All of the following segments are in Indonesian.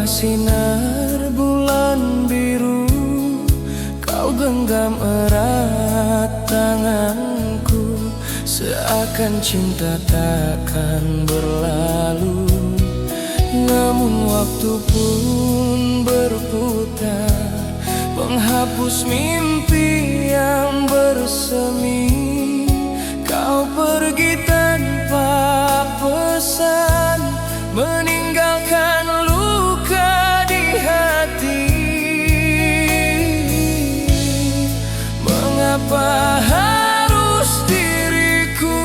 sinar bulan biru, kau genggam erat tanganku, seakan cinta takkan berlalu. Namun waktu pun berputar, menghapus mimpi yang bersemi. Kau pergi tanpa pesan, meninggalkan luka di hati. Mengapa harus diriku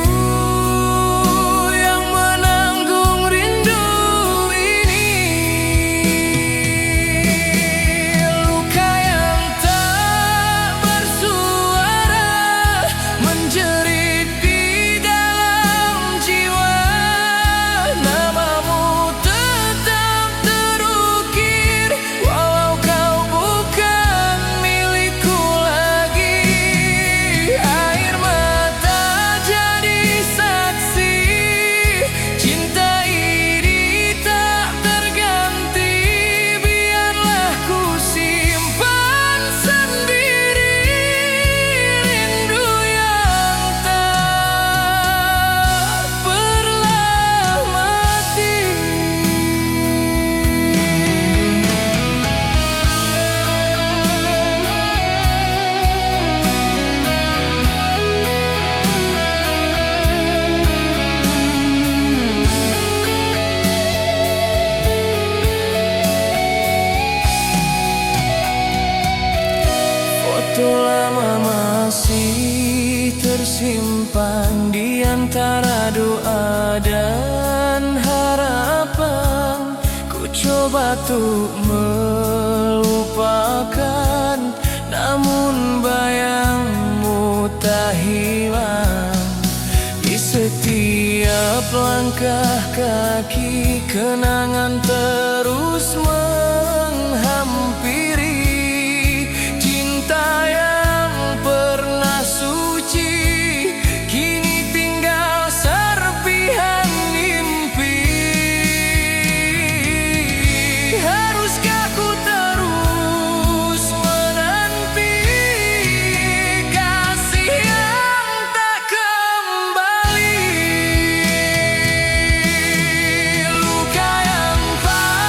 yang menanggung rindu ini? Luka yang tak bersuara menjerit di dalam jiwa. Namamu tetap terukir walau kau bukan milikku lagi. Air mata jadi saksi, cinta ini tak terganti. Biarlah ku simpan sendiri rindu yang tak pernah mati. Foto lama masih tersimpan di antara doa dan harapan. Ku coba untuk melupakan, namun bayangmu tak hilang. Di setiap langkah kaki, kenangan terus menghampiri. Cinta yang pernah suci kini tinggal serpihan mimpi. Haruskah ku terus menanti kasih yang tak kembali? Luka yang tak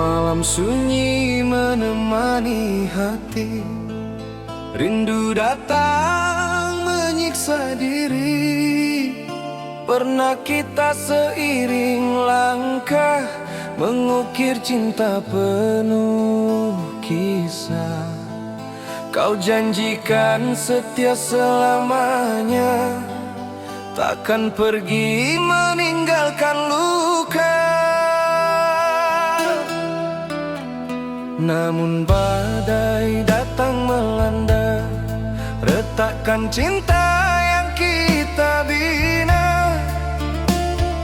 Malam sunyi menemani hati, rindu datang menyiksa diri. Pernah kita seiring langkah mengukir cinta penuh kisah. Kau janjikan setia selamanya, takkan pergi meninggalkan luka. Namun badai datang melanda, retakkan cinta yang kita bina.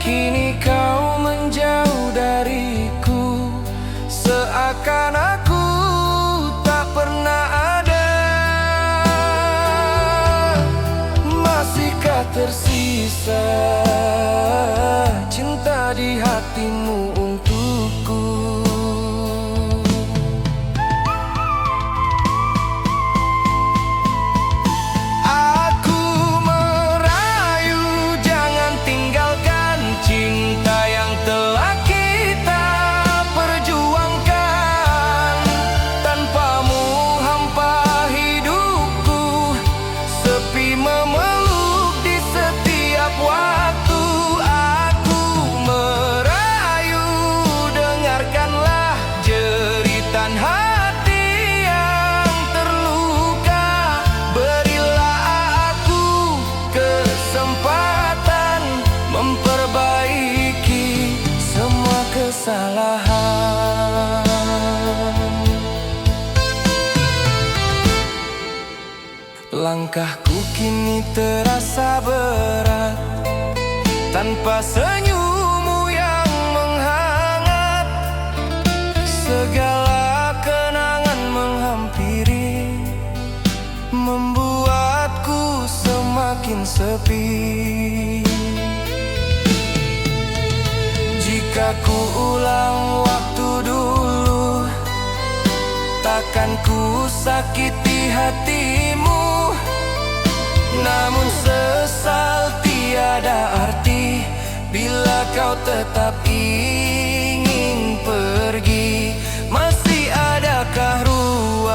Kini kau menjauh dariku, seakan aku tak pernah ada. Masihkah tersisa cinta di hatimu untukku? Memperbaiki semua kesalahan. Langkahku kini terasa berat, tanpa senyummu yang menghangat. Segala kenangan menghampiri, membuatku semakin sepi. Jika ku ulang waktu dulu, takkan ku sakiti hatimu. Namun sesal tiada arti bila kau tetap ingin pergi. Masih adakah ruang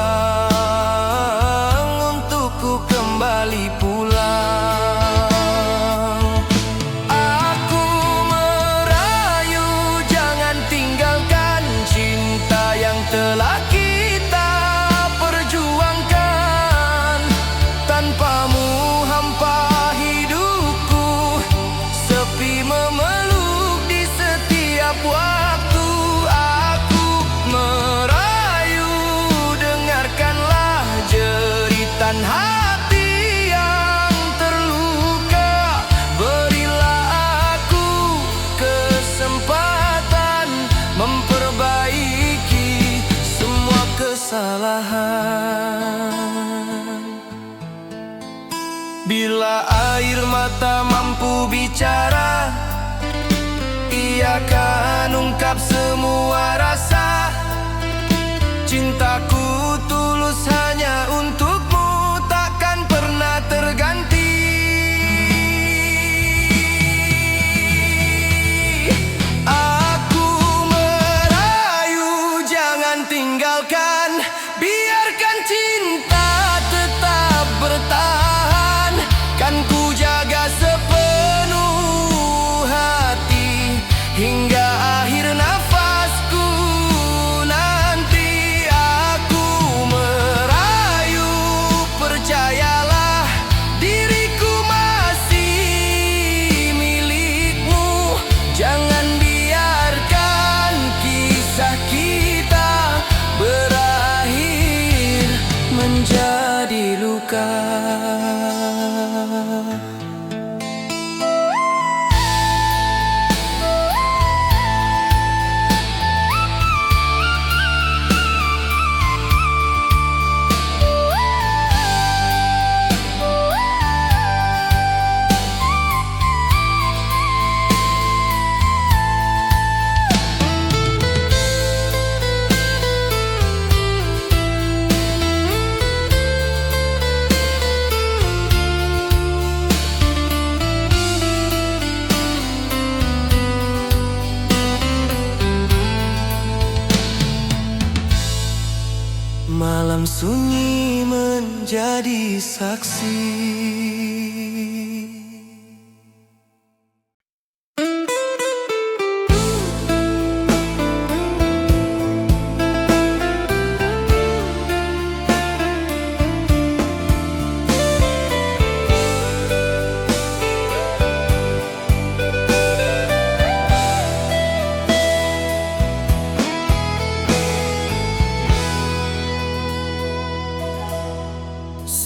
untukku kembali pulang? Telah kita perjuangkan, tanpamu hampa hidupku, sepi memeluk di setiap waktu. Aku merayu, dengarkanlah jeritan hati yang terluka. Berilah aku kesempatan memperbaiki kesalahan. Bila air mata mampu bicara, ia akan ungkap semua rasa. Cintaku tulus hanya untukmu, takkan pernah terganti. Aku merayu, jangan tinggalkan. Biarkan cinta tetap bertahan, kan ku jaga sepenuh sunyi menjadi saksi.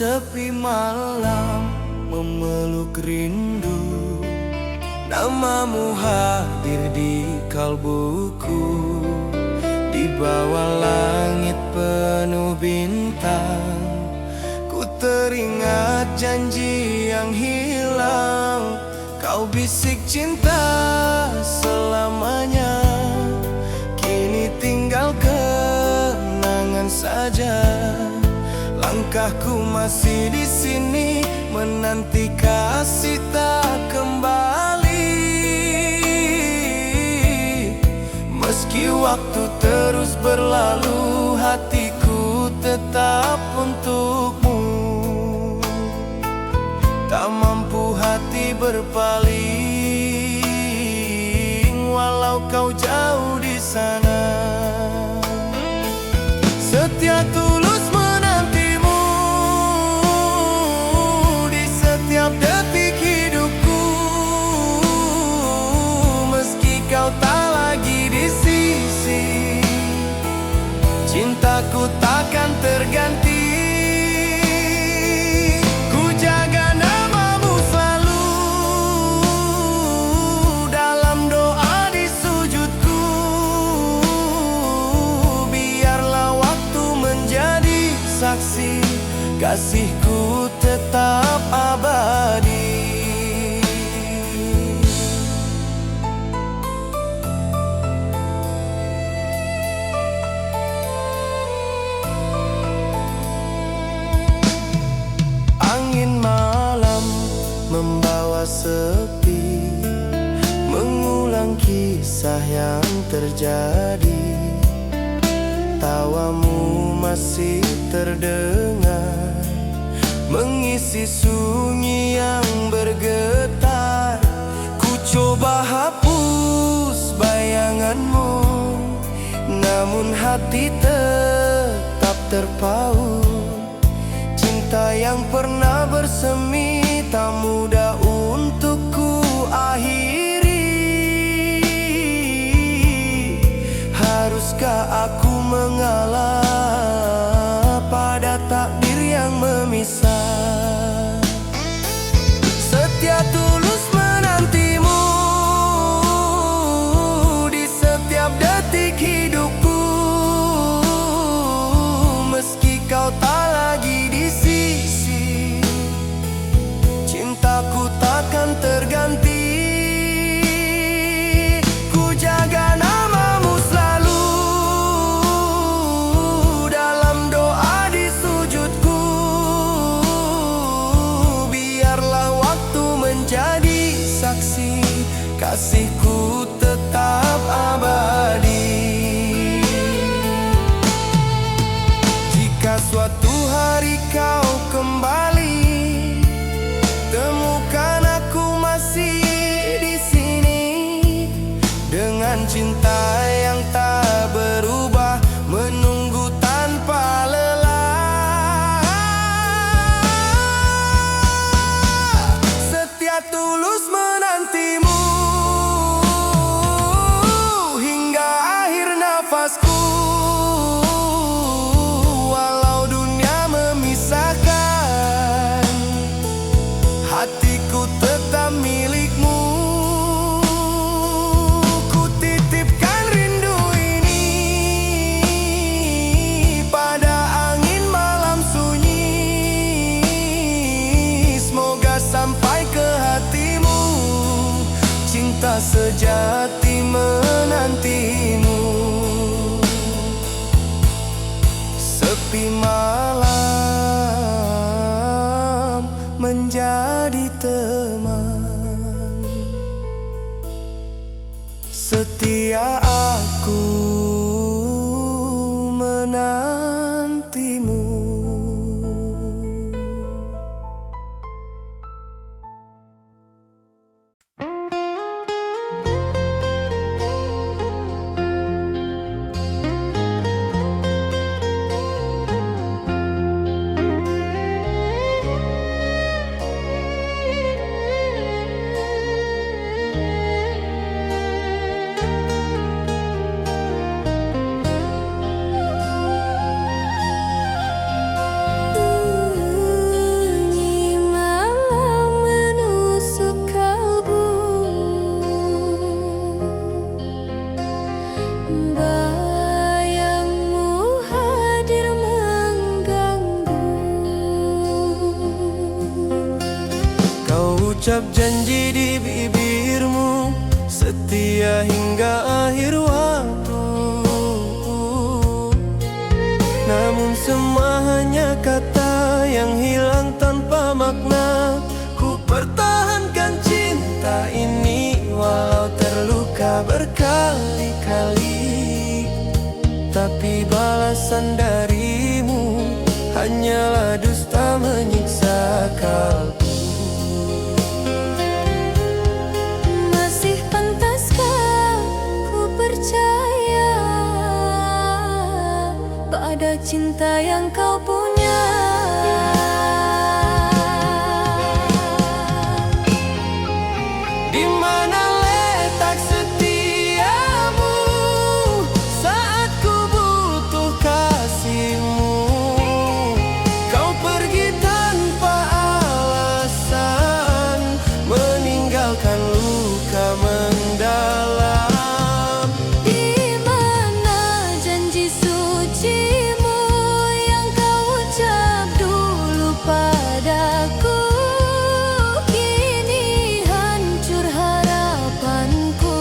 Sepi malam memeluk rindu, namamu hadir di kalbuku. Di bawah langit penuh bintang, ku teringat janji yang hilang. Kau bisik cinta selamanya, kini tinggal kenangan saja. Langkahku masih di sini menanti kasih tak kembali. Meski waktu terus berlalu, hatiku tetap untukmu. Tak mampu hati berpaling, walau kau jauh di sana. Setia tulus detik hidupku, meski kau tak lagi di sisi, cintaku takkan terganti. Ku jaga namamu selalu dalam doa di sujudku. Biarlah waktu menjadi saksi, kasihku tetap abadi. Angin malam membawa sepi, mengulang kisah yang terjadi. Tawamu masih terdengar, mengisi sunyi yang bergetar. Ku coba hapus bayanganmu, namun hati tetap terpaut. Cinta yang pernah bersemi tak mudah untuk ku akhiri. Haruskah aku mengalah pada takdir yang memisah? Setia tulus menantimu di setiap detik hidupku, meski kau tak lagi di sisi, cintaku takkan terganti. Ku jaga namamu selalu dalam doa di sujudku. Biarlah waktu menjadi saksi, kasihku tetap abadi. Jika suatu hari kau kembali, temukan aku masih di sini, dengan cinta yang tak berubah, menunggu tanpa lelah. Setia tulus menantimu hingga akhir nafasku. Walau dunia memisahkan, hatiku tetap milikmu. Ku titipkan rindu ini pada angin malam sunyi. Semoga sampai ke hatimu, cinta sejati menantimu. Sepi malam menjadi teman, setia aku menantimu. ucap janji di bibirmu, setia hingga akhir waktu. Namun semua hanya kata yang hilang tanpa makna. Ku pertahankan cinta ini walau terluka berkali-kali, tapi balasan darimu hanyalah dusta menyiksa kalbu. Masih pantaskah ku percaya pada cinta yang kau punya? Di mana letak setiamu saat ku butuh kasihmu? Kau pergi tanpa alasan, meninggalkan luka mendalam. Di mana janji sucimu yang kau ucap dulu padaku? Kini hancur harapanku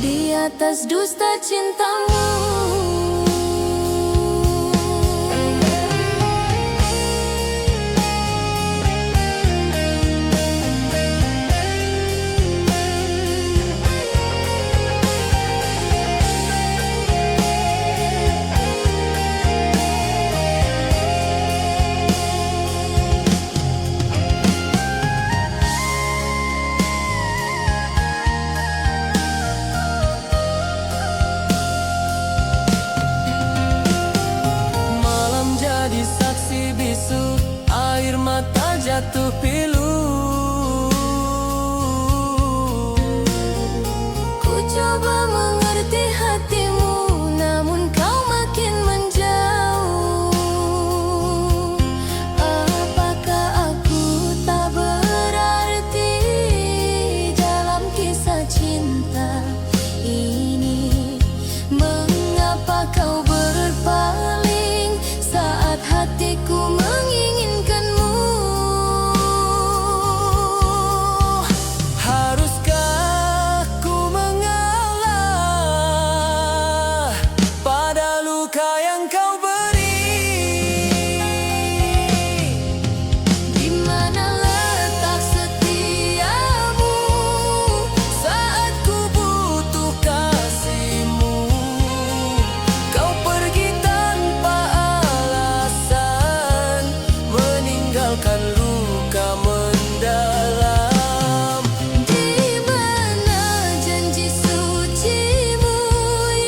di atas dusta cintamu. Malam jadi saksi bisu, air mata jatuh pilu. Ku coba mengerti hatimu, namun kau makin menjauh. Apakah aku tak berarti dalam kisah cinta ini? Mengapa kau berpaling saat hatiku menginginkanmu? Haruskah ku mengalah pada luka yang kau beri? Di mana letak setiamu Saat ku butuh kasihmu, kau pergi tanpa alasan, meninggalkan luka mendalam. Di mana janji sucimu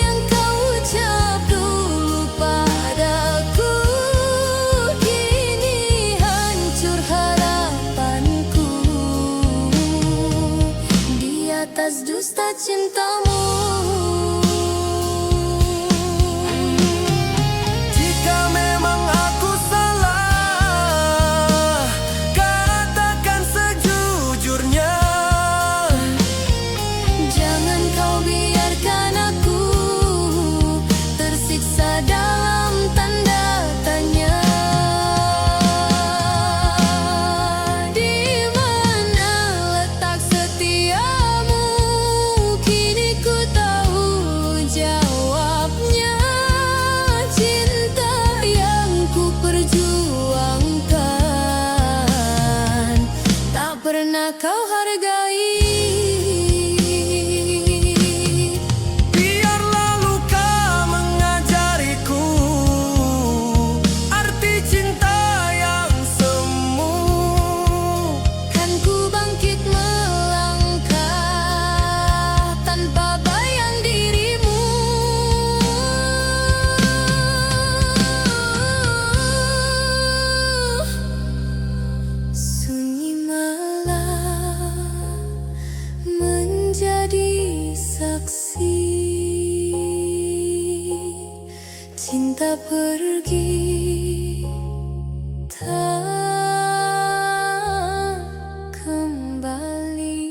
yang kau ucap dulu padaku? Kini hancur harapanku di atas dusta cintamu. Jika memang aku salah, katakan sejujurnya. Jangan kau biarkan aku tersiksa dalam tanda tanya. Di mana letak setiamu? Kini ku tahu jawabnya. Cinta yang ku perjuangkan tak pernah kau hargai. Biarlah luka mengajariku arti cinta yang semu. Kan ku bangkit melangkah tanpa bayang dirimu. Sunyi malam menjadi saksi, cinta pergi tak kembali.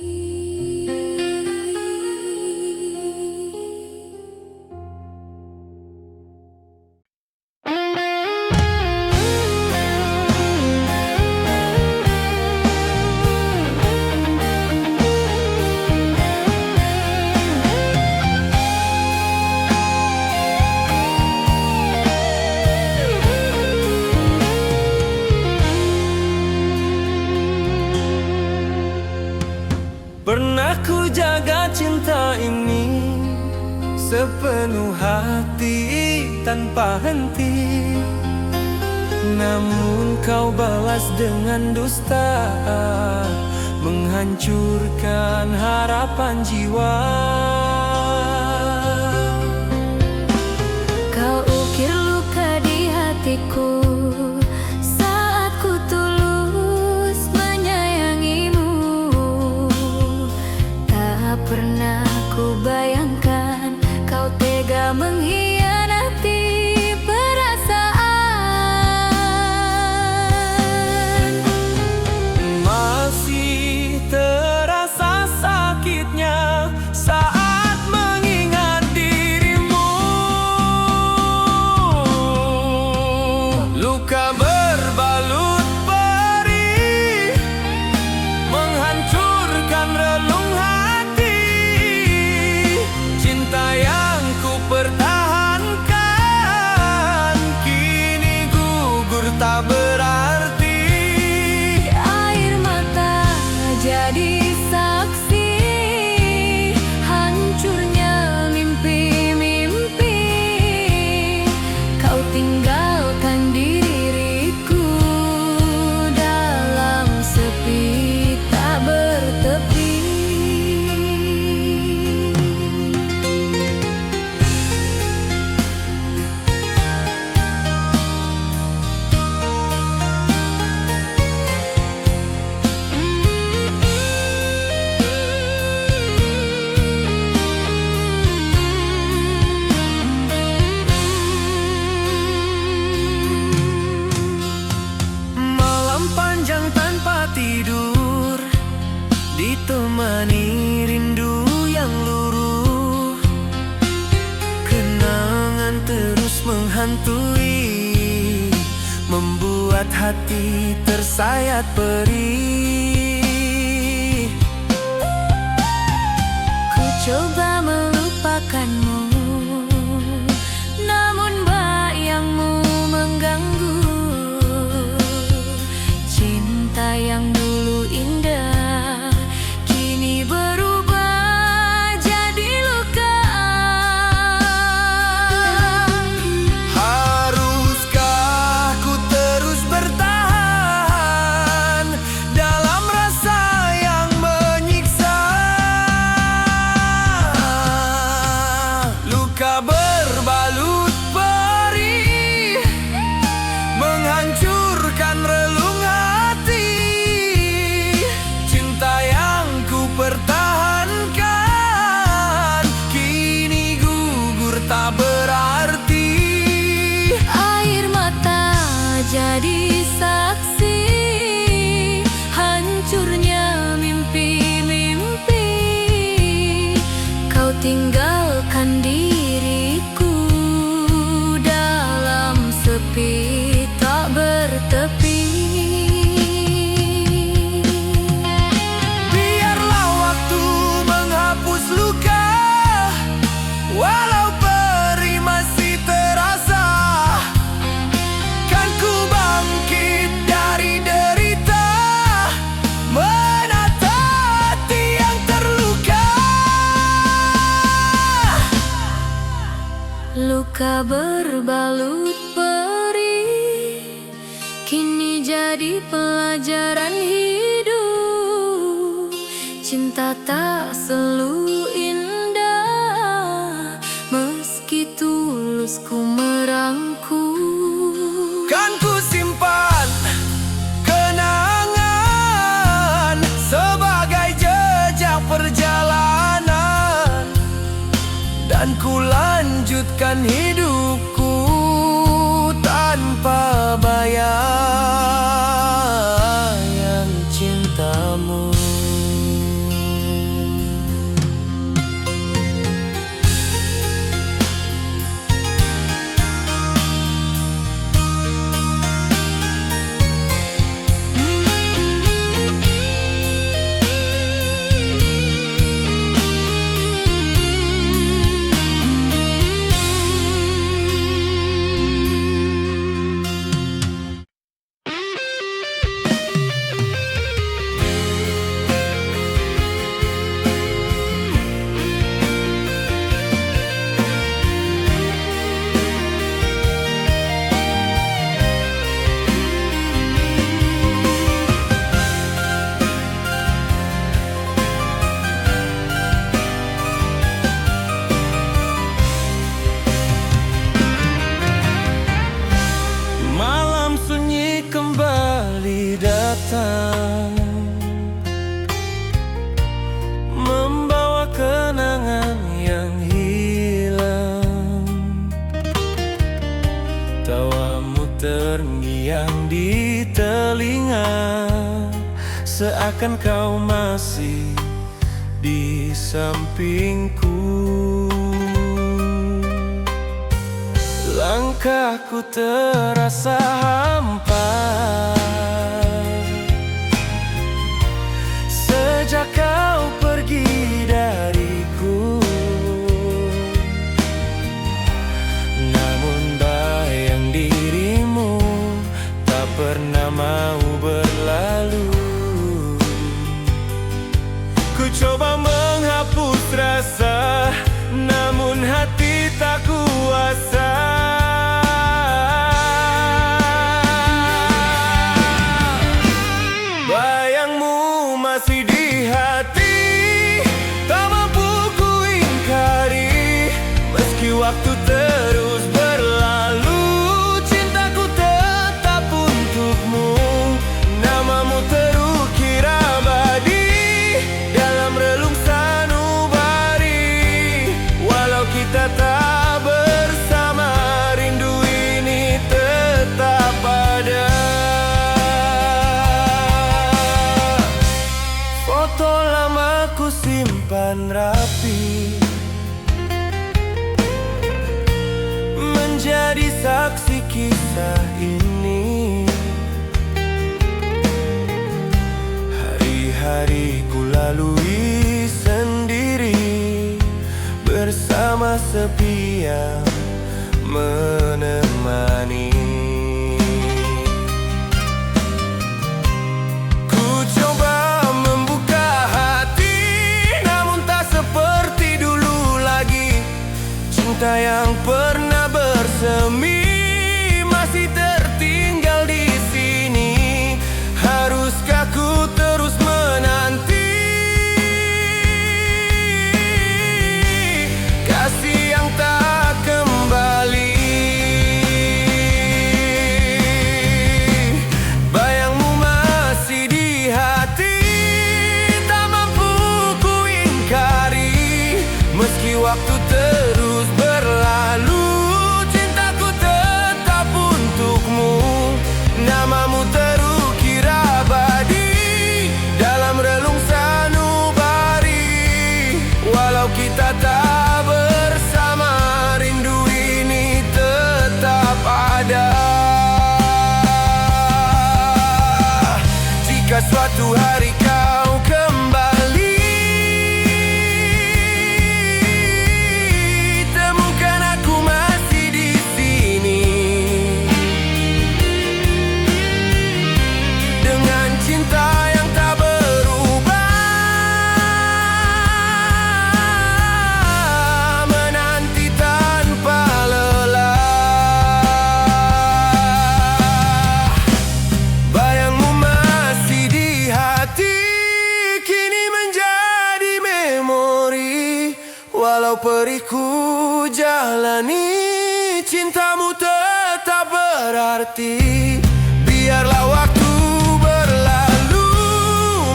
Aku jaga cinta ini sepenuh hati tanpa henti. Namun kau balas dengan dusta, menghancurkan harapan jiwa. Kau ukir luka di hatiku saat ku tulus menyayangimu. Tak pernah ku bayangkan kau tega mengkhianati perasaan. Masih terasa sakitnya saat mengingat dirimu. Luka berbalut perih menghancurkan relung hati. Cinta yang ku pertahankan kini gugur tak berarti. Air mata jadi saksi hancurnya mimpi-mimpi. Kau tinggalkan diriku dalam sepi tak bertepi. Malam panjang tanpa tidur, ditemani rindu yang luruh. Kenangan terus menghantui, membuat hati tersayat perih. Ku coba melupakanmu, namun bayangmu mengganggu. Cinta yang dulu indah kini berubah jadi luka. Haruskah ku terus bertahan dalam rasa yang menyiksa? Luka berbalut perih menghancurkan relung hati. Cinta yang ku pertahankan kini gugur tak berarti. Air mata jadi saksi hancurnya mimpi-mimpi. Kau tinggalkan diriku dalam sepi tak bertepi. Biarlah waktu menghapus luka, walau perih masih terasa. Kan ku bangkit dari derita, menata hati yang terluka. Luka berbalut perih kini jadi pelajaran hidup. Cinta tak selalu indah, meski tulus ku merangkul. Kan ku simpan kenangan sebagai jejak perjalanan, dan ku lanjutkan hidupku tanpa bayang cintamu. seakan kau masih di sampingku. Langkahku terasa hampa sejak kau pergi dariku. Namun bayang dirimu tak pernah mau berlalu. Ku coba menghapus rasa, namun hati tak kuasa. Bayangmu masih di hati, tak mampu ku ingkari. Meski waktu terus berlalu, cintaku tetap untukmu. Namamu terukir abadi dalam relung sanubari. Walau kita tak bersama, rindu ini tetap ada. Foto lama ku simpan rapi, menjadi saksi kisah ini. Hari-hari ku lalui sendiri, bersama sepi yang menemani. Ku coba membuka hati, namun tak seperti dulu lagi. Cinta yang pernah bersemi masih tertinggal di sini. Haruskah ku terus menanti kasih yang tak kembali? Bayangmu masih di hati, tak mampu ku ingkari. Meski waktu terus berlalu, cintaku tetap untukmu. Namamu terukir abadi dalam relung sanubari. Walau kita tak bersama, rindu ini tetap ada. Jika suatu hari kau kembali, temukan aku masih di sini, dengan cinta yang tak berubah, menanti tanpa lelah. Bayangmu masih di hati, kini menjadi memori. Walau perih ku jalani, cintamu tetap berarti. Biarlah waktu berlalu,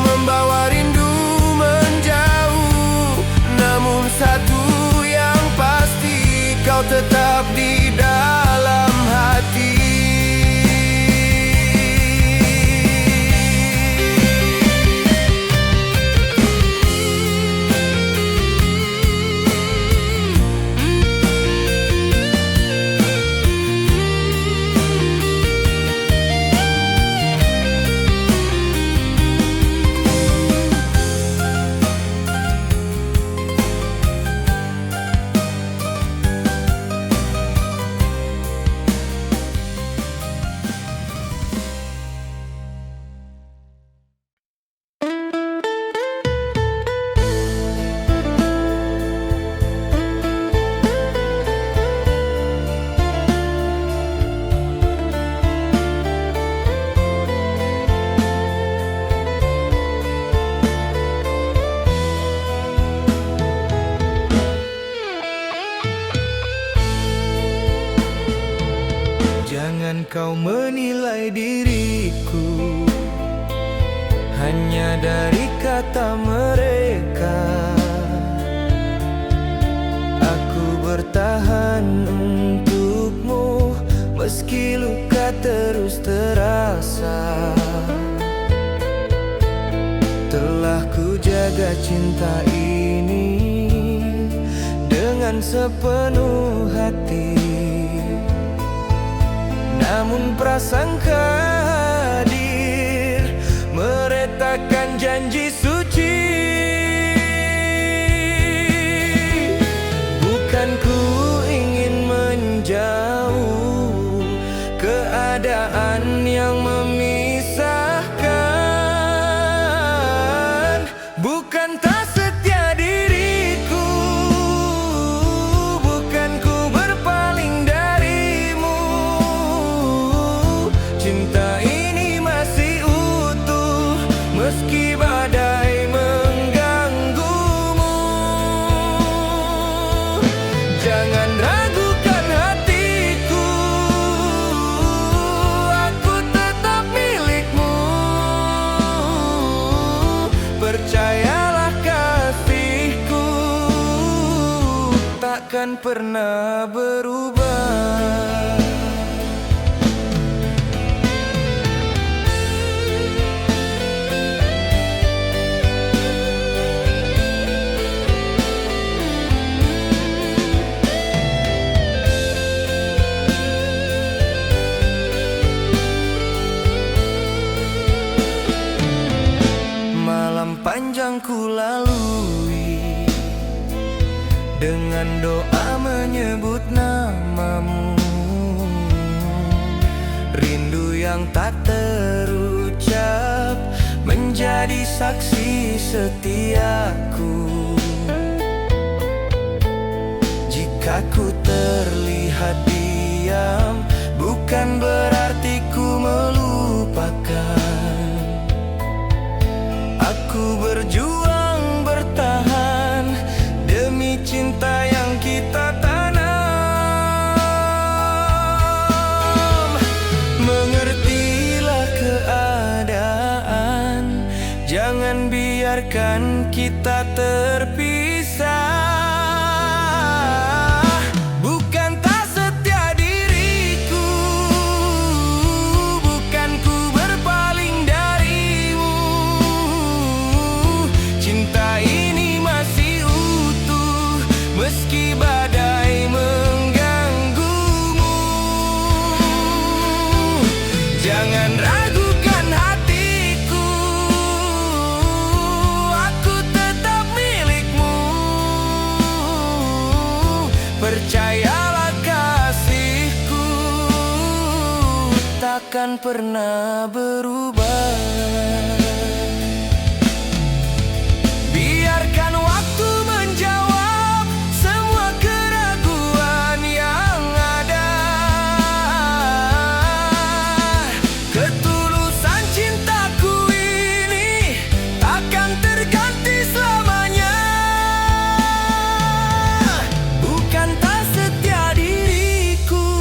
membawa rindu menjauh. Namun satu yang pasti, kau tetap di dalam hati. Jangan kau menilai diriku hanya dari kata mereka. Aku bertahan untukmu meski luka terus terasa. ku jaga cinta ini dengan sepenuh hati. Namun prasangka hadir meretakan janji suci. Bukan ku ingin menjauh, keadaan yang memisahkan. Bukan tak setia diriku, bukan ku berpaling darimu. Cinta ini masih utuh meski badai mengganggumu. Jangan ragukan hatiku, aku tetap milikmu. Percayalah kasihku takkan pernah berubah. Malam panjang ku lalui dengan doa menyebut namamu. Rindu yang tak terucap menjadi saksi setiaku. Jika ku terlihat diam, bukan berarti ku melupakan. Aku berjuang bertahan demi cinta yang kita tanam. Mengertilah keadaan, jangan biarkan kita terpisah. Bukan tak setia diriku, bukan ku berpaling darimu. Cinta ini masih utuh meski badai mengganggumu. Jangan ragukan hatiku, aku tetap milikmu. Percayalah kasihku takkan pernah berubah. Biarkan waktu menjawab semua keraguan yang ada. Ketulusan cintaku ini takkan terganti selamanya. Bukan tak setia diriku,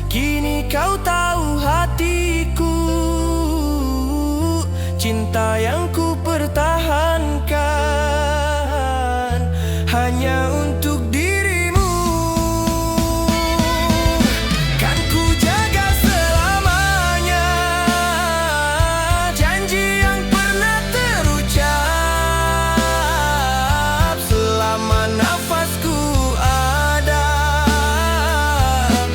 kini kau tahu hatiku. Cinta yang ku pertahankan hanya untuk dirimu. Kan ku jaga selamanya janji yang pernah terucap. Selama nafasku ada,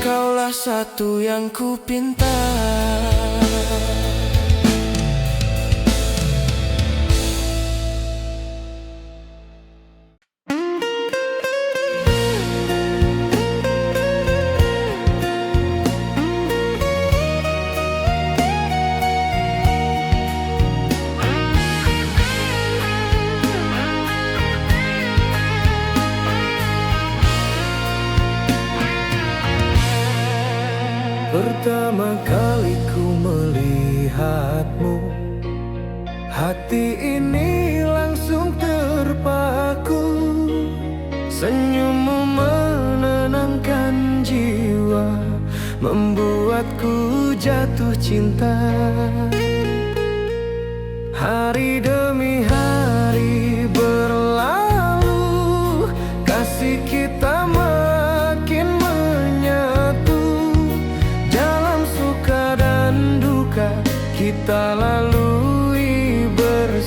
kaulah satu yang ku pinta. Pertama kali ku melihatmu, hati ini langsung terpaku. Senyummu menenangkan jiwa, membuatku jatuh cinta. Hari demi hari berlalu, kasih kita makin menyatu. Dalam suka dan duka kita lalui bersama.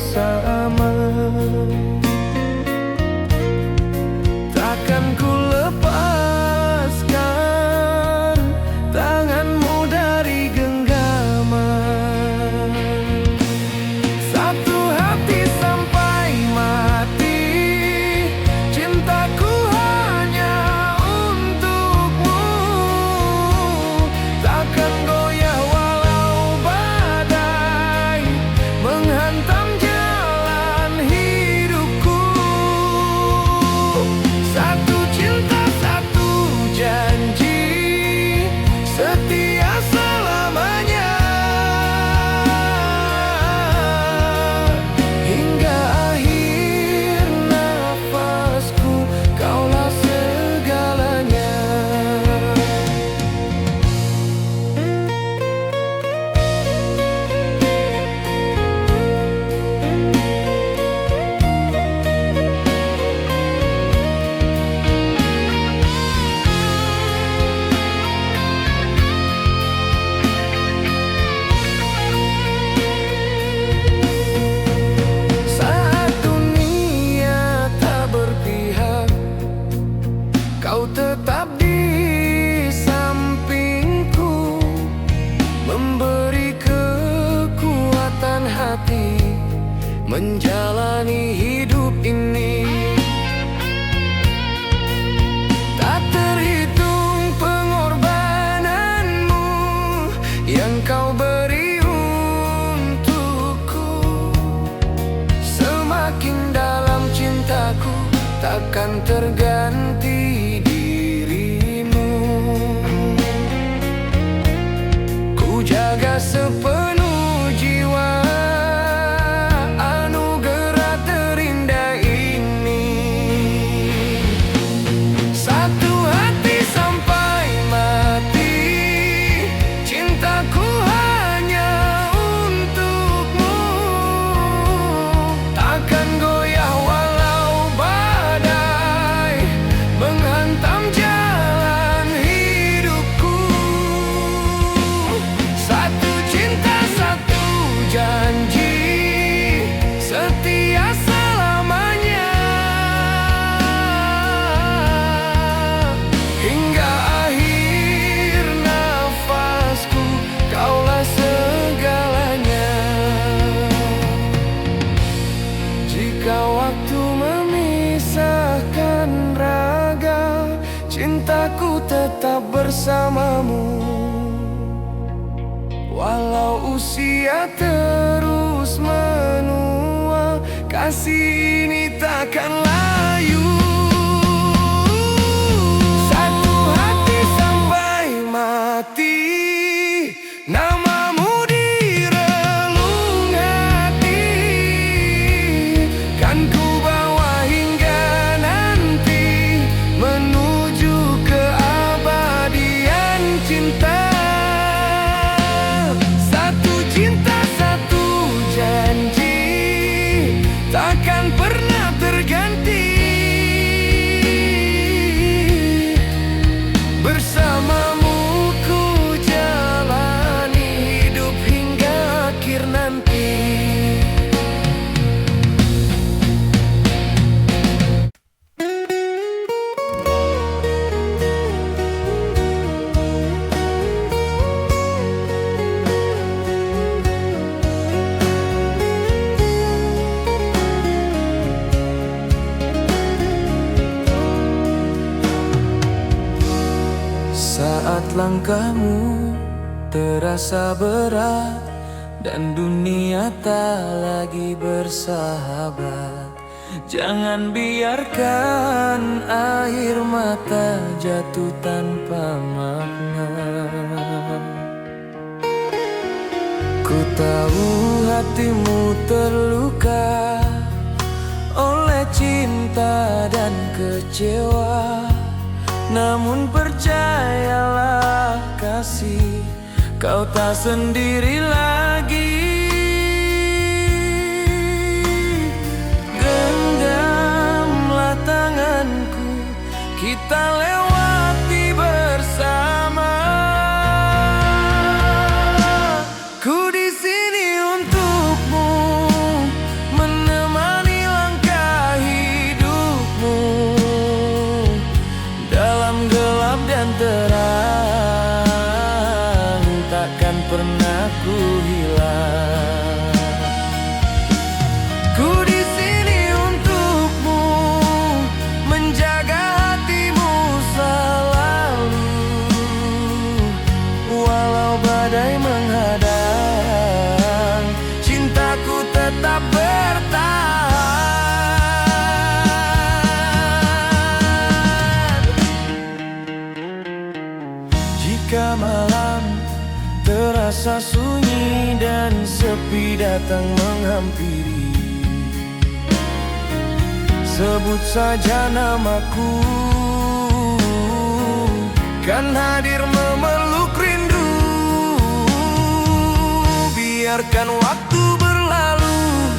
takkan terganti dirimu. Ku jaga sepenuh jiwa anugerah terindah ini. Satu hati sampai mati, cintaku hanya untukmu. Takkan goyah walau badai menghantam jalan hidupku. Satu cinta, satu janji, setia selamanya. Hingga akhir nafasku, kaulah segalanya. Jika waktu memisahkan raga, cintaku tetap bersamamu. Walau usia terus menua, kasih ini takkan layu. Satu hati sampai mati, namamu di relung hati. Kan ku bawa hingga nanti, menuju keabadian cinta. Satu cinta, satu janji, takkan pernah terganti. Bersamamu ku jalani hidup hingga akhir nanti. Saat langkahmu terasa berat dan dunia tak lagi bersahabat, jangan biarkan air mata jatuh tanpa makna. Ku tahu hatimu terluka oleh cinta dan kecewa, namun percayalah kasih, kau tak sendiri lagi. Genggamlah tanganku, kita lewati bersama. Ku di sini untukmu, menemani langkah hidupmu. Dalam gelap dan terang, takkan pernah ku hilang. Ku di sini untukmu, menjaga hatimu selalu. Walau badai menghadang, cintaku tetap bertahan. Jika malam terasa sunyi dan sepi datang menghampiri, sebut saja namaku, kan hadir memeluk rindu. Biarkan waktu berlalu,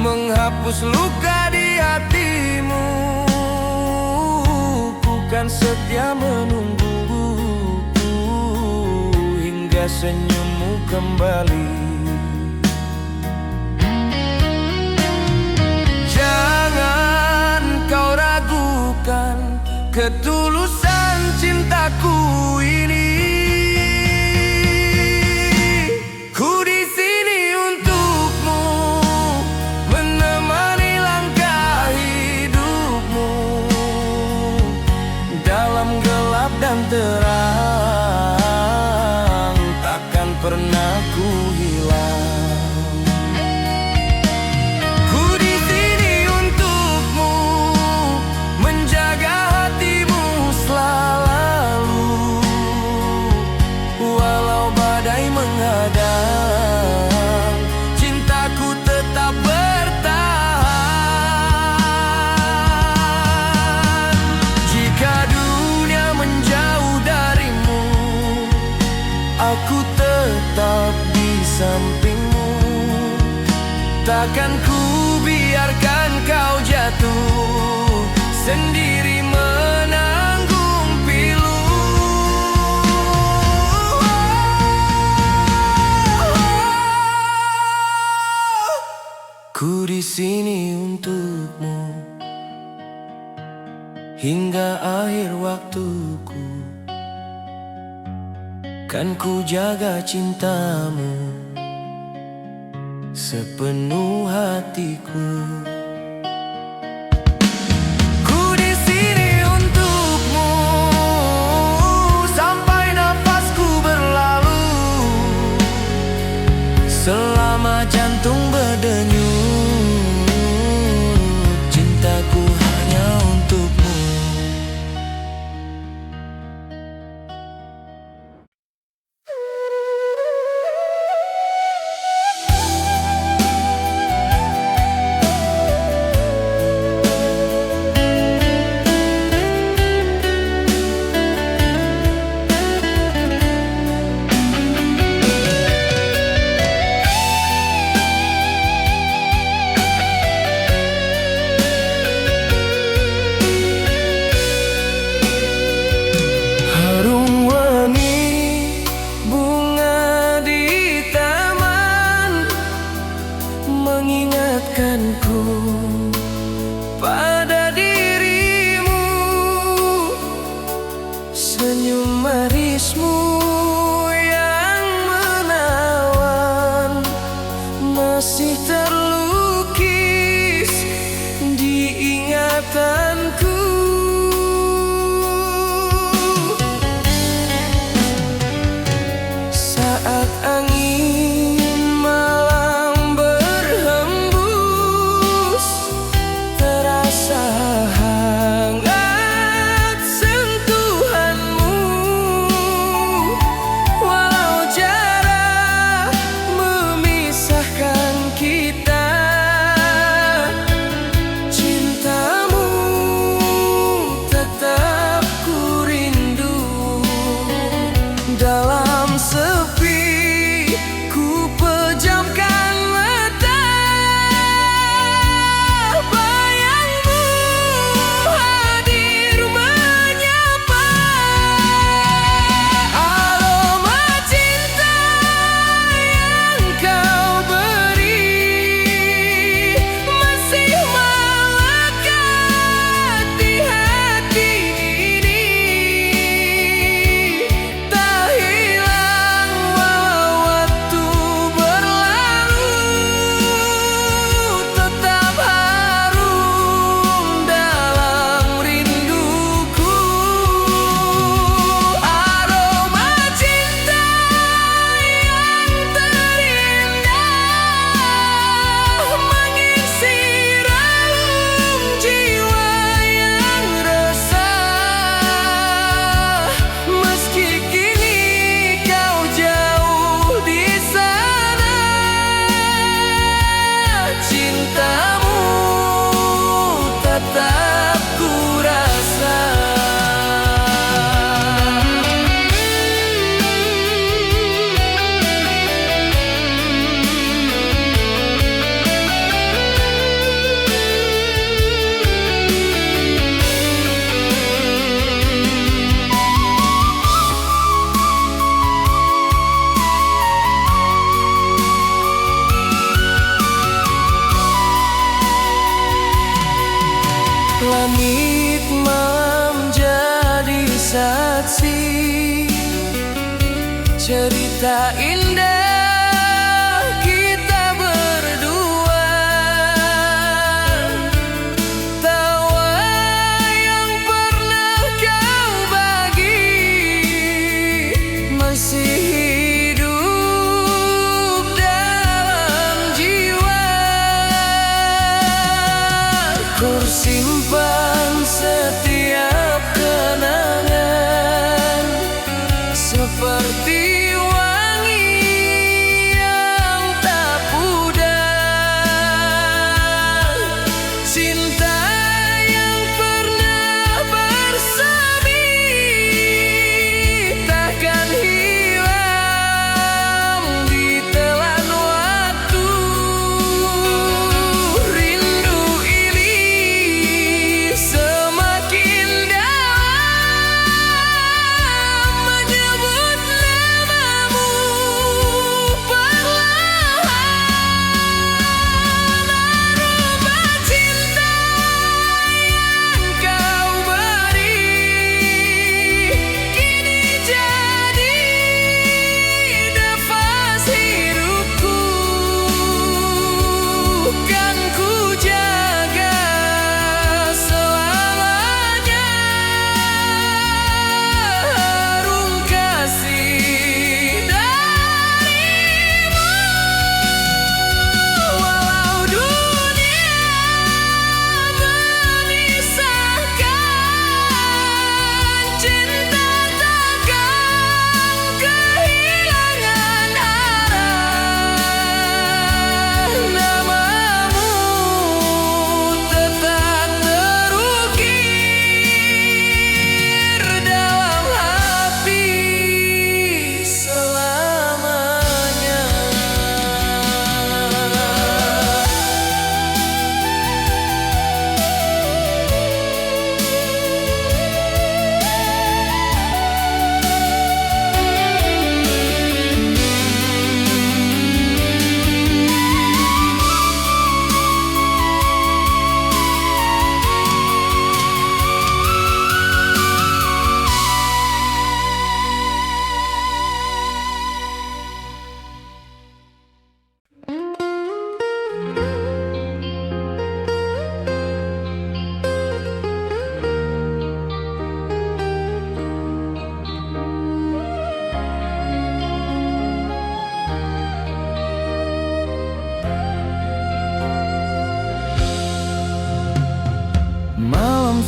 menghapus luka di hatimu. Ku kan setia menunggu hingga senyummu kembali. Jangan kau ragukan ketulusan cintaku ini. Ku di sini untukmu, menemani langkah hidupmu. Dalam gelap dan terang, takkan pernah ku hilang. Ku di sini untuk Takkan ku biarkan kau jatuh sendiri menanggung pilu. Ku di sini untukmu hingga akhir waktuku. Kan ku jaga cintamu sepenuh hatiku. Ku di sini untukmu sampai nafasku berlalu, selama jantung berdenyut, cintaku hanya untukmu. Mengingatkanku pada dirimu, senyum manismu yang menawan masih terlukis di ingatanku. Saat angin dalam sepi, ku pejamkan mata, bayangmu hadir menyapa. Aroma cinta yang kau beri masih melekat di hati ini. Langit malam jadi saksi cerita indah kita berdua. Tawa yang pernah kau bagi masih hidup dalam jiwa. Ku simpan setiap kenangan seperti wangi yang tak pudar. Cinta yang pernah bersemi takkan hilang di telan waktu.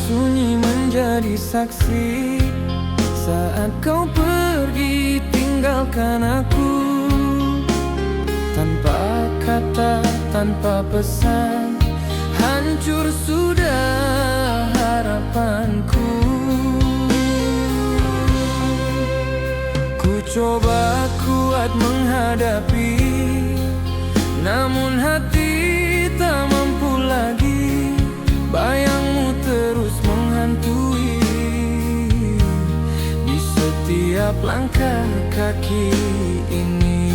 sunyi menjadi saksi saat kau pergi tinggalkan aku. Tanpa kata, tanpa pesan, hancur sudah harapanku. Ku coba kuat menghadapi, namun hati tak mampu lagi. Bayangmu terus menghantui di setiap langkah kaki ini.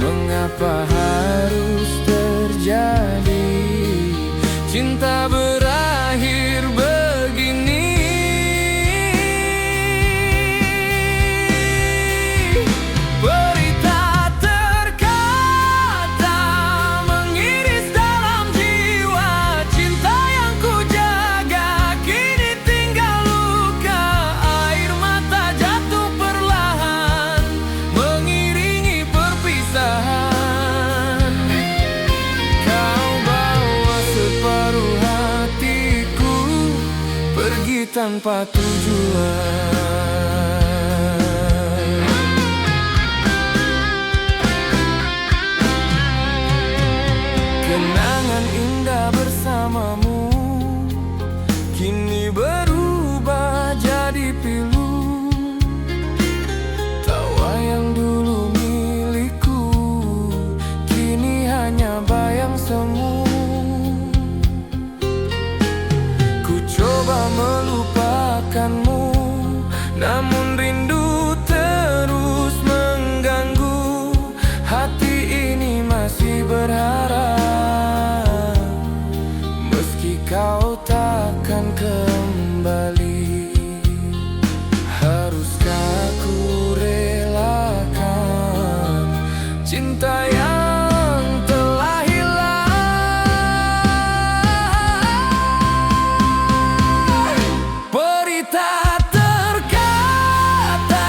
Mengapa harus terjadi cinta berakhir begini? Berita terkata mengiris dalam jiwa, cinta yang ku jaga kini tinggal luka. Air mata jatuh perlahan mengiringi perpisahan. Kau bawa separuh hatiku pergi tanpa tujuan. Kenangan indah bersamamu kini berubah jadi pilu. Tawa yang dulu milikku kini hanya bayang semu. Ku coba melupakanmu, namun rindu terus mengganggu. Hati ini masih berharap, meski kau takkan kembali. Haruskah ku relakan cinta yang telah hilang? Berita terkata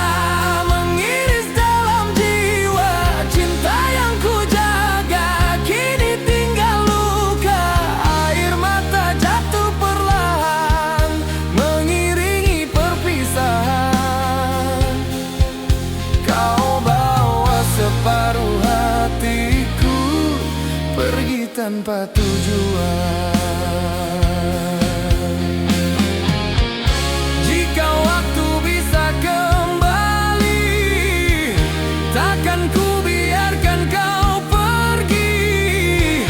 mengiris dalam jiwa, cinta yang ku jaga kini tinggal luka. Air mata jatuh perlahan mengiringi perpisahan. Kau bawa separuh hatiku pergi tanpa tujuan. Jika waktu bisa kembali, takkan ku biarkan kau pergi.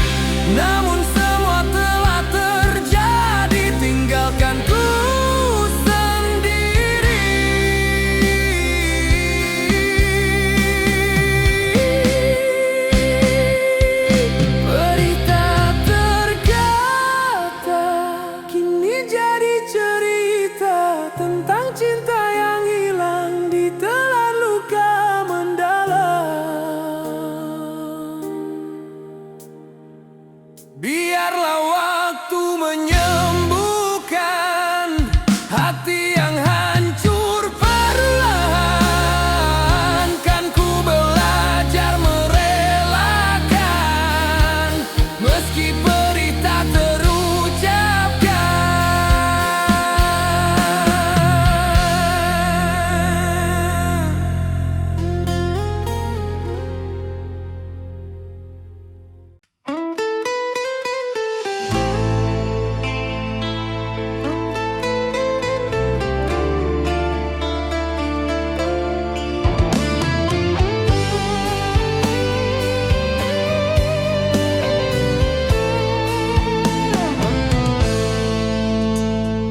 Namun semua telah terjadi, tinggalkan ku sendiri. Berita terkata kini jadi cerita tentang cinta yang hilang ditelan luka mendalam. Biarlah waktu menyembuhkan hati yang hancur perlahan. Kan ku belajar merelakan meski berita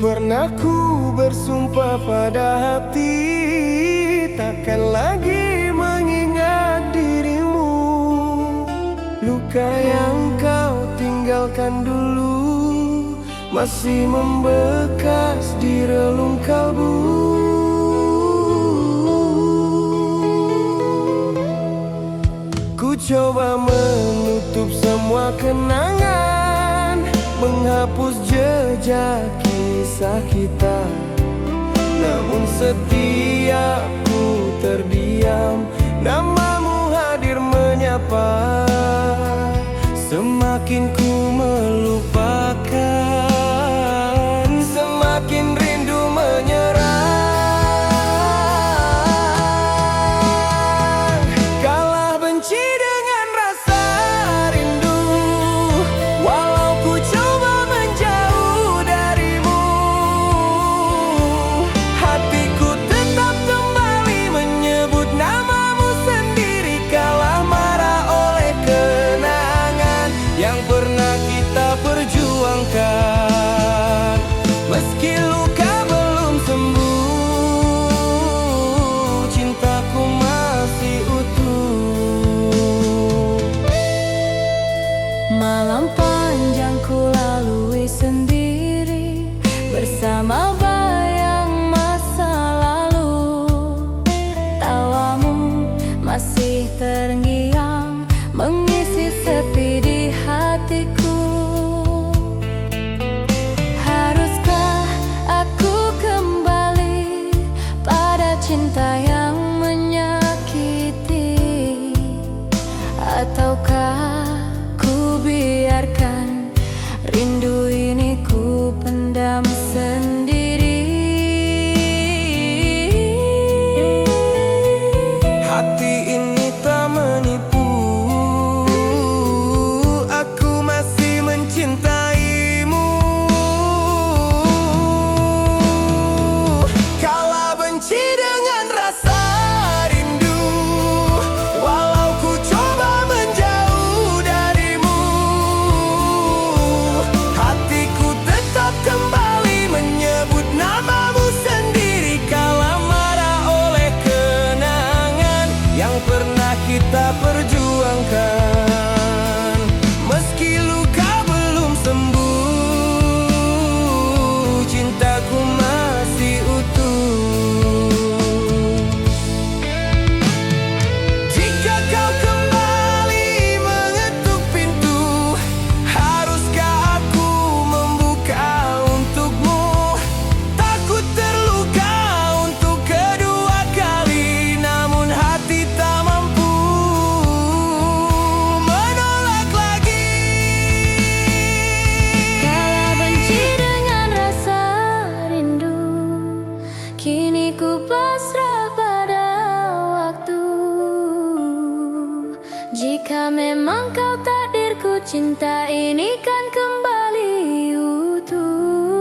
Pernah ku bersumpah pada hati, takkan lagi mengingat dirimu. Luka yang kau tinggalkan dulu masih membekas di relung kalbu. Ku coba menutup semua kenangan, menghapus jejak kisah kita. Namun setiap ku terdiam, namamu hadir menyapa. Semakin ku melupakan panjang ku lalui sendiri bersama bayang masa lalu. Tawamu masih terngiang mengisi sepi di hatiku. Haruskah aku kembali pada cinta yang menyakiti, ataukah ku biarkan rindu ini ku pendam sendiri? Hati ini tak menipu, aku masih mencintaimu. Kala benci dengan rasa rindu, walau ku coba menjauh darimu, hatiku tetap kembali menyebut namamu sendiri. Kala marah oleh kenangan yang pernah kita perjuangkan, meski luka belum sembuh, cintaku masih utuh. Jika kau kembali mengetuk pintu, haruskah aku membuka untukmu? Takut terluka untuk kedua kali, namun hati tak mampu menolak lagi. Kala benci dengan rasa rindu, kini ku pasrah pada waktu. Jika memang kau takdirku, cinta ini kan kembali utuh.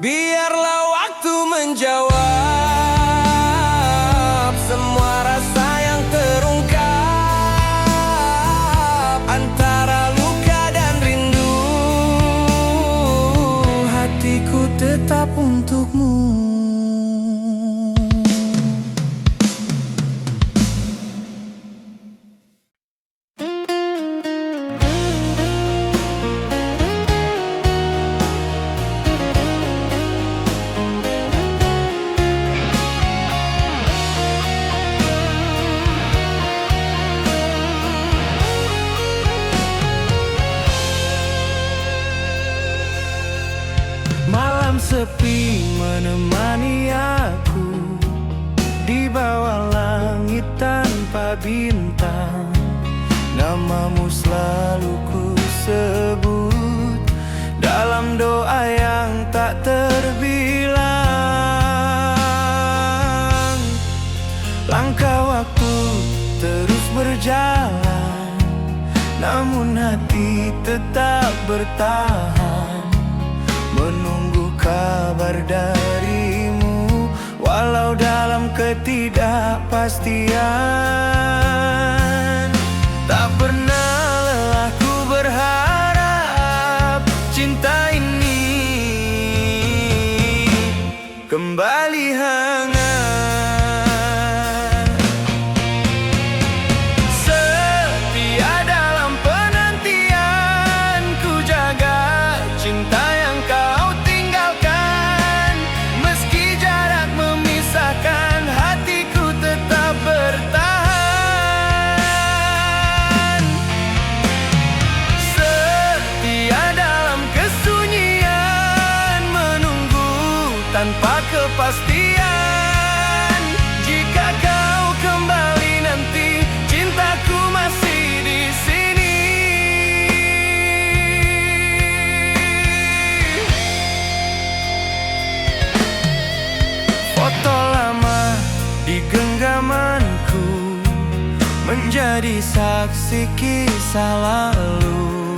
Biarlah waktu menjawab semua rasa yang terungkap antara luka dan rindu, hatiku tetap untukmu. Malam sepi menemani aku di bawah langit tanpa bintang. Namamu selalu ku sebut dalam doa yang tak terbilang. Langkah waktu terus berjalan, namun hati tetap bertahan, menunggu kabar darimu, walau dalam ketidakpastian. Tak pernah lelah ku berharap cinta ini kembali hangat. Setia dalam penantian, ku jaga cinta yang kau tinggalkan. Meski jarak memisahkan, hatiku tetap bertahan. Setia dalam kesunyian, menunggu tanpa kepastian. Jika kau kembali nanti, cintaku masih di sini. Foto lama di genggamanku menjadi saksi kisah lalu.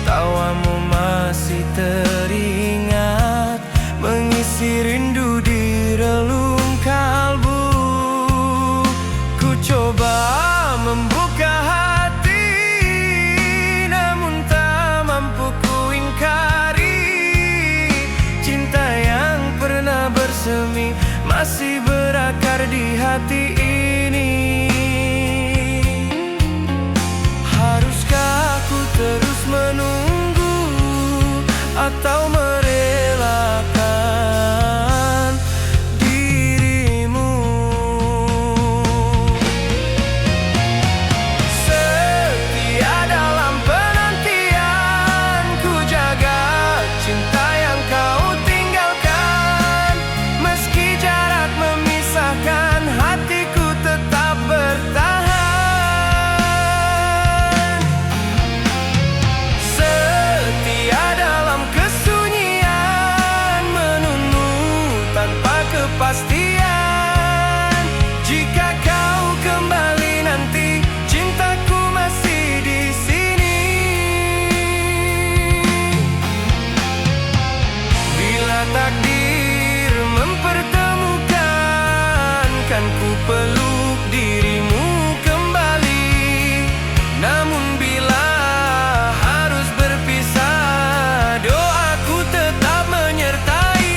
Tawamu masih teringat, mengisi rindu di relung kalbu. Ku coba membuka hati, namun tak mampu ku ingkari. Cinta yang pernah bersemi masih berakar di hati ini. Haruskah aku terus atau merelakan dirimu. Setia dalam penantian, ku jaga cinta yang kau tinggalkan. Meski jarak memisahkan, hatiku tetap bertahan. Setia dalam kesunyian, menunggu tanpa kepastian. Jika kau kembali nanti, cintaku masih di sini. Bila takdir mempertemukan, kan ku peluk dirimu kembali. Namun bila harus berpisah, doaku tetap menyertai.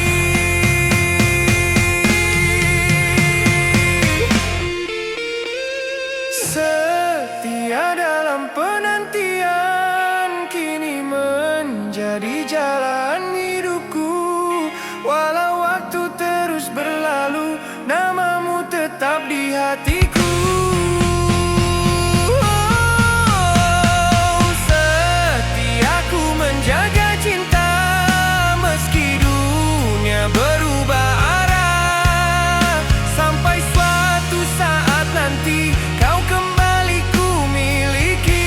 Setia dalam penantian, kini menjadi jalan hidupku. Walau waktu terus berlalu, namamu tetap di hatiku. Setiaku menjaga cinta, meski dunia berubah arah. Sampai suatu saat nanti, kau kembali ku miliki.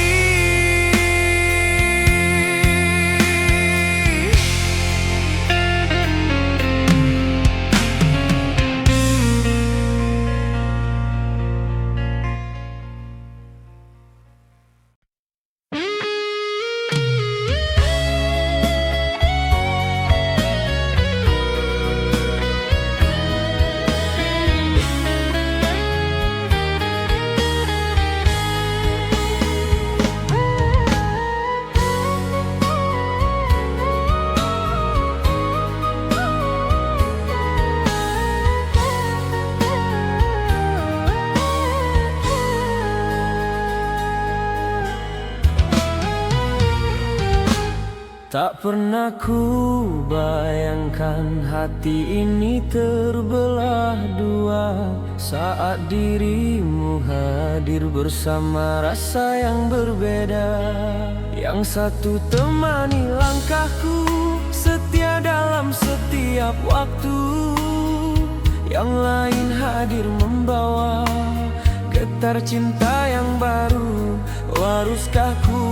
Tak pernah ku bayangkan hati ini terbelah dua saat dirimu hadir bersama rasa yang berbeda. Yang satu temani langkahku, setia dalam setiap waktu. Yang lain hadir membawa getar cinta yang baru. Haruskah ku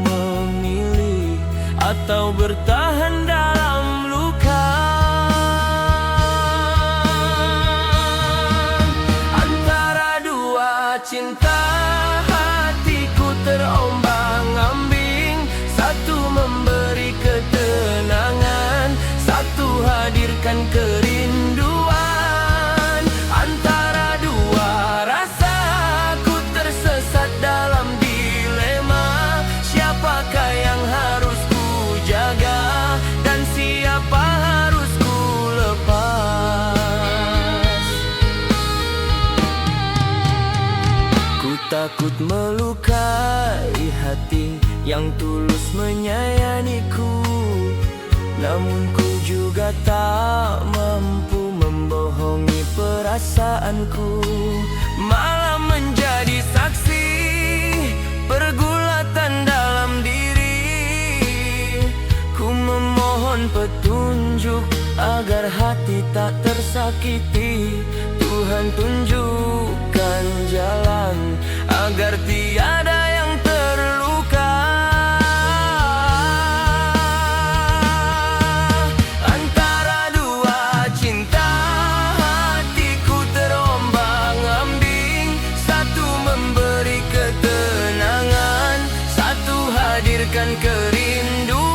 memilih atau bertahan dalam luka? Antara dua cinta, hatiku terombang-ambing. Satu memberi ketenangan, satu hadirkan kerinduan. Antara dua rasa, ku tersesat dalam dilema. Siapakah yang harus jaga dan siapa harus ku lepas? Ku takut melukai hati yang tulus menyayangiku. Namun ku juga tak mampu membohongi perasaanku. Malah menjadi saksi pergulatan dalam diri. Ku memohon petunjuk agar hati tak tersakiti. Tuhan tunjukkan jalan agar tiada yang terluka. Antara dua cinta, hatiku terombang-ambing. Satu memberi ketenangan, satu hadirkan kerinduan.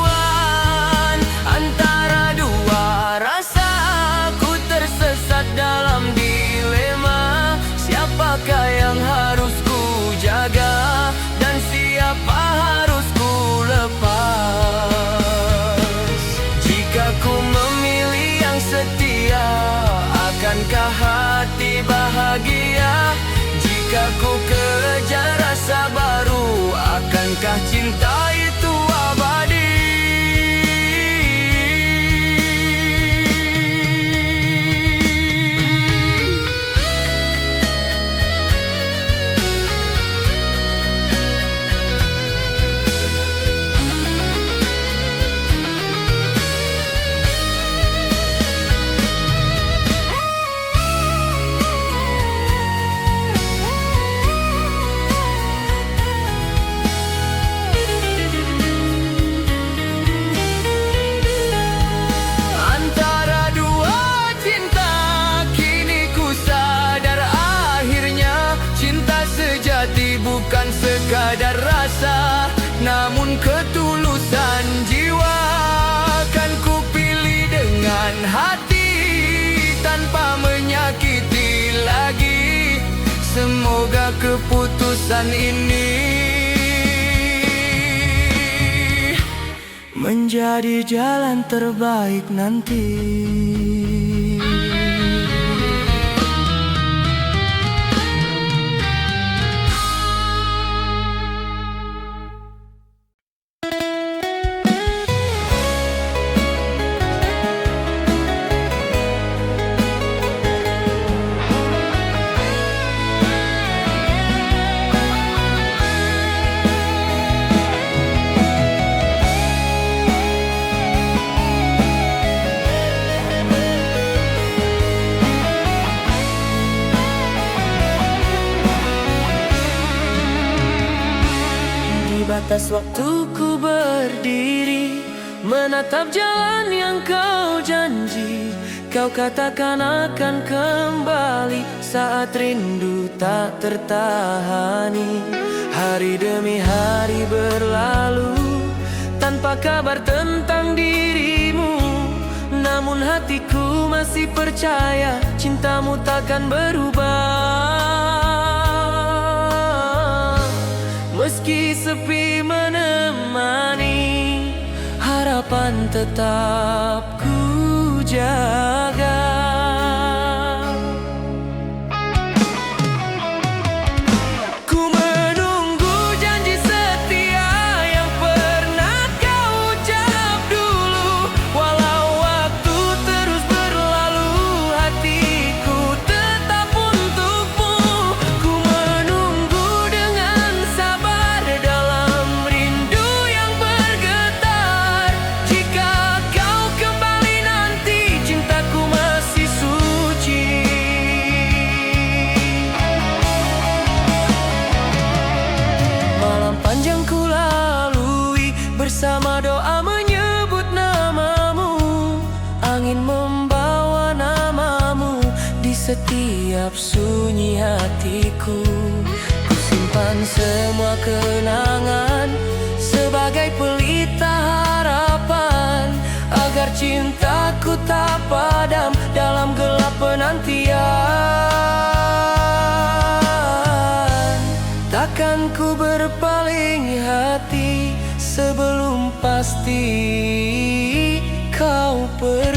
Dalam dilema, siapakah yang harus ku jaga dan siapa harus ku lepas? Jika ku memilih yang setia, akankah hati bahagia? Jika ku kejar rasa baru, akankah cinta itu abadi? keputusan ini menjadi jalan terbaik nanti. Batas waktuku berdiri, menatap jalan yang kau janji. Kau katakan akan kembali saat rindu tak tertahani. Hari demi hari berlalu tanpa kabar tentang dirimu. Namun hatiku masih percaya cintamu takkan berubah. Meski sepi menemani, harapan tetap ku jaga. Ku menunggu janji setia yang pernah kau ucap dulu. Walau waktu terus berlalu, hatiku tetap untukmu. Ku menunggu dengan sabar dalam rindu yang bergetar. Jika kau kembali nanti, cintaku masih suci. Malam panjang ku lalui bersama doa menyebut namamu. Angin membawa namamu di setiap sunyi hatiku. Ku simpan semua kenangan sebagai pelita harapan, agar cintaku tak padam dalam gelap penantian. Takkan ku berpaling hati sebelum pasti kau pergi.